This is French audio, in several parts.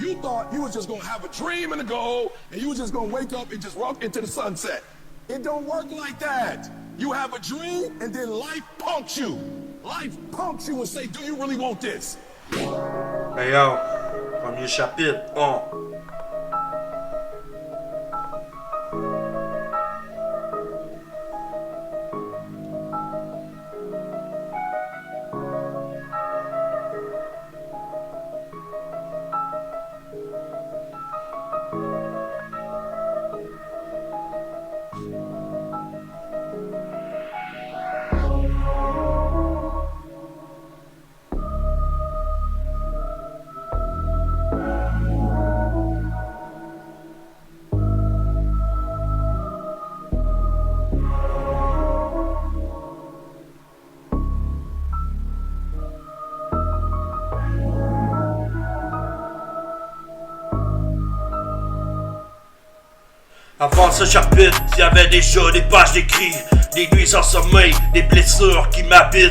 You thought you was just gonna have a dream and a goal, and you was just gonna wake up and just walk into the sunset. It don't work like that. You have a dream, and then life punks you. Life punks you and say, do you really want this? Hey yo, premier chapitre, Avant ce chapitre, y avait déjà des pages d'écrits, des nuits sans sommeil, des blessures qui m'habitent.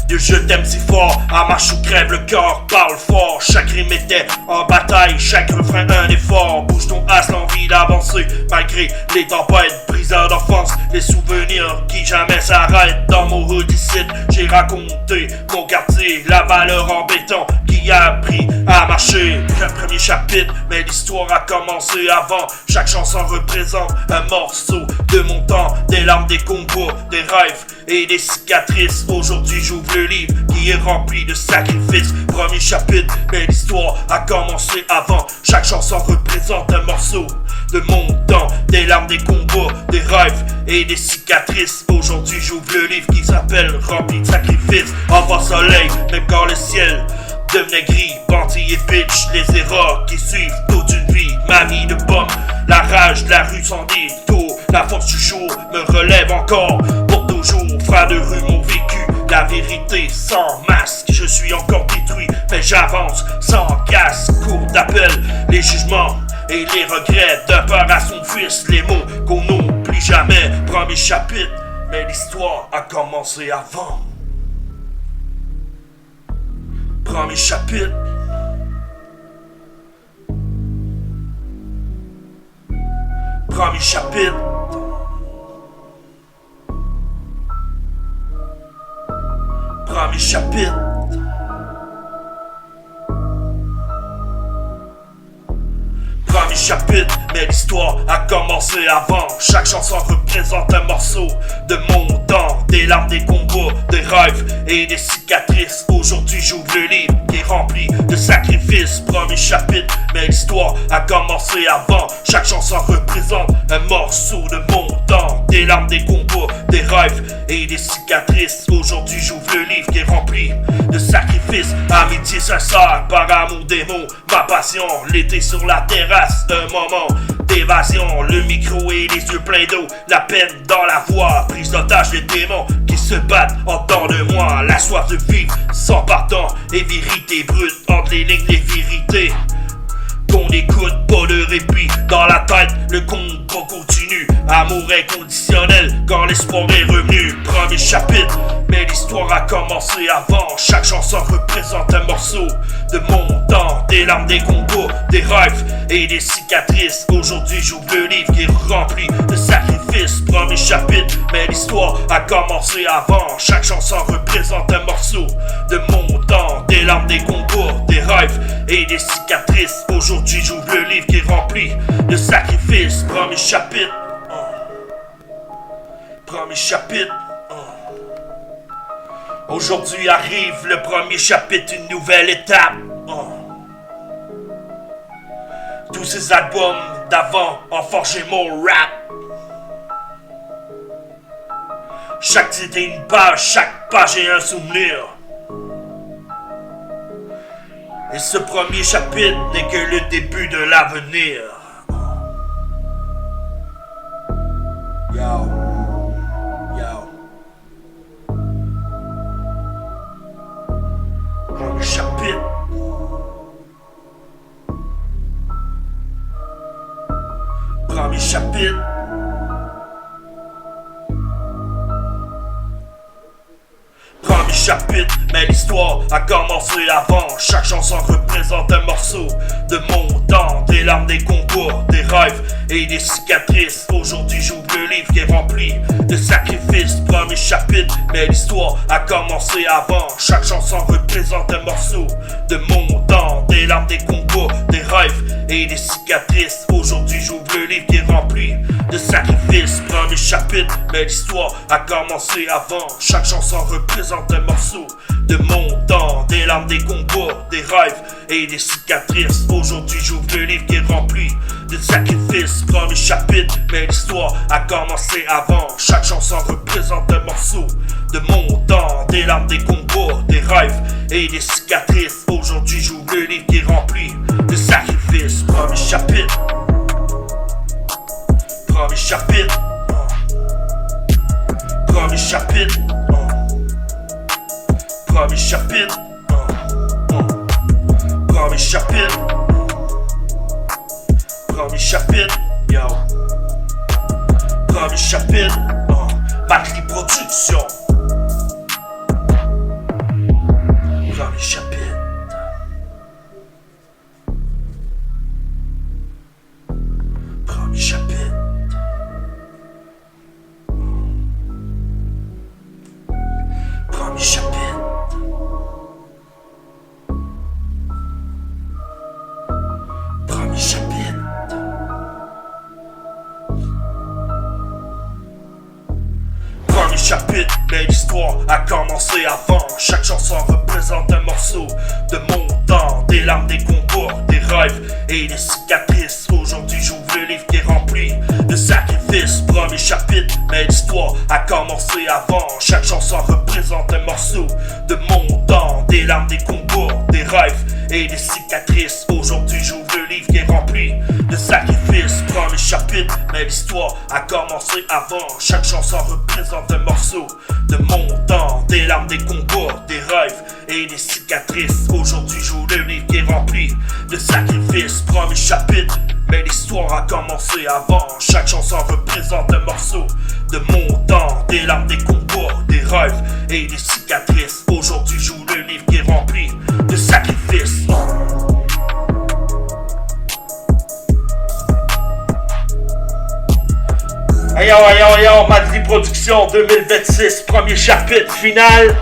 De je t'aime si fort, à marche ou crève, le corps parle fort. Chaque rime était en bataille, chaque refrain un effort. Bouge ton as, l'envie d'avancer, malgré les tempêtes. Briseurs d'enfance, les souvenirs qui jamais s'arrêtent. Dans mon hood ici, j'ai raconté mon quartier, la valeur en béton qui a appris à marcher. Le premier chapitre, mais l'histoire a commencé avant. Chaque chanson représente un morceau de mon temps, des larmes, des combats, des rêves et des cicatrices. Aujourd'hui j'ouvre le livre qui est rempli de sacrifices. Premier chapitre, mais l'histoire a commencé avant. Chaque chanson représente un morceau de mon temps, des larmes, des combats, des rêves et des cicatrices. Aujourd'hui j'ouvre le livre qui s'appelle Rempli de sacrifices. Envoie soleil, même quand le ciel devenait gris, bandit et bitch, les erreurs qui suivent toute une vie. Ma vie de pomme, la rage de la rue sans détour, la force du jour me relève encore pour toujours. Frères de rue m'ont vécu la vérité sans masque. Je suis encore détruit, mais j'avance sans casse. Cours d'appel, les jugements et les regrets d'un père à son fils. Les mots qu'on n'oublie jamais. Premier chapitre, mais l'histoire a commencé avant. Premier chapitre. Premier chapitre. Premier chapitre. Premier chapitre, mais l'histoire a commencé avant. Chaque chanson représente un morceau de mon temps, des larmes, des combats, des rêves et des cicatrices. Aujourd'hui j'ouvre le livre qui est rempli de sacrifices. Premier chapitre, mais l'histoire a commencé avant. Chaque chanson représente un morceau de mon temps, des larmes, des combats, des rêves et des cicatrices. Aujourd'hui j'ouvre le livre qui est rempli de sacrifices. Amitié sincère, par amour des mots, ma passion, l'été sur la terrasse, un moment d'évasion, le micro et les yeux pleins d'eau, la peine dans la voix, prise d'otage des démons qui se battent en dedans de moi, la soif de vivre sans pardon et vérité brute entre les lignes, les vérités qu'on écoute, pas de répit dans la tête, le combat continue, amour inconditionnel quand l'espoir est revenu. Premier chapitre, mais l'histoire a commencé avant. Chaque chanson représente un morceau de mon temps, des larmes, des combats, des rêves et des cicatrices. Aujourd'hui j'ouvre le livre qui est rempli de sacrifices. Premier chapitre, mais l'histoire a commencé avant. Chaque chanson représente un morceau de mon temps, des larmes, des combats, des rêves et des cicatrices. Aujourd'hui j'ouvre le livre qui est rempli de sacrifices. Premier chapitre. Premier chapitre. Aujourd'hui arrive le premier chapitre, une nouvelle étape. Tous ces albums d'avant ont forgé mon rap. Chaque titre est une page, chaque page est un souvenir. Et ce premier chapitre n'est que le début de l'avenir. Yo. Premier chapitre. Premier chapitre. Premier chapitre, mais l'histoire a commencé avant. Chaque chanson représente un morceau de mon larmes, des combats, des rêves et des cicatrices. Aujourd'hui j'ouvre le livre qui est rempli de sacrifices. Premier chapitre, mais l'histoire a commencé avant. Chaque chanson représente un morceau de mon temps. Des larmes, des combats, des rêves et des cicatrices. Aujourd'hui j'ouvre le livre qui est rempli de sacrifices. Premier chapitre, mais l'histoire a commencé avant. Chaque chanson représente un morceau de mon temps. Des larmes, des combats, des rêves et des cicatrices. Aujourd'hui j'ouvre le livre qui est rempli de sacrifices. Premier chapitre, mais l'histoire a commencé avant. Chaque chanson représente un morceau de mon temps. Des larmes, des combats, des rêves et des cicatrices. Aujourd'hui j'ouvre le livre qui est rempli de sacrifices. Premier chapitre. Premier chapitre. Premier chapitre. Premier chapitre. Premier chapitre. Premier chapitre. Yo. Premier chapitre. Batterie production. Premier chapitre. Premier chapitre. Premier chapitre. Premier chapitre. Premier chapitre, mais l'histoire a commencé avant. Chaque chanson représente un morceau de mon temps. Des larmes, des combats, des rêves et des cicatrices. Aujourd'hui j'ouvre le livre qui est rempli de sacrifices. Premier chapitre, mais l'histoire a commencé avant. Chaque chanson représente un morceau de mon temps. Des larmes, des combats, des rêves et des cicatrices. Aujourd'hui j'ouvre le livre qui est rempli de sacrifices. Premier chapitre, mais l'histoire a commencé avant. Chaque chanson représente un morceau de mon temps. Des larmes, des combats, des rêves et des cicatrices. Aujourd'hui j'ouvre le livre qui est rempli de sacrifices. Premier chapitre, mais l'histoire a commencé avant. Chaque chanson représente un morceau de mon temps. Des larmes, des combats, des rêves et des cicatrices. Aujourd'hui j'ouvre le livre qui est rempli de sacrifices. Yo, Madly Production 2026, premier chapitre final.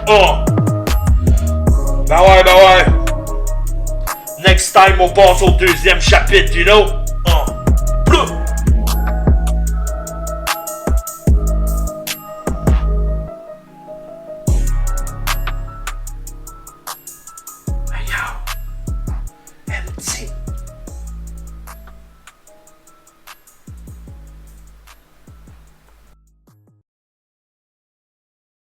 Ben ouais. Next time on passe au deuxième chapitre, you know.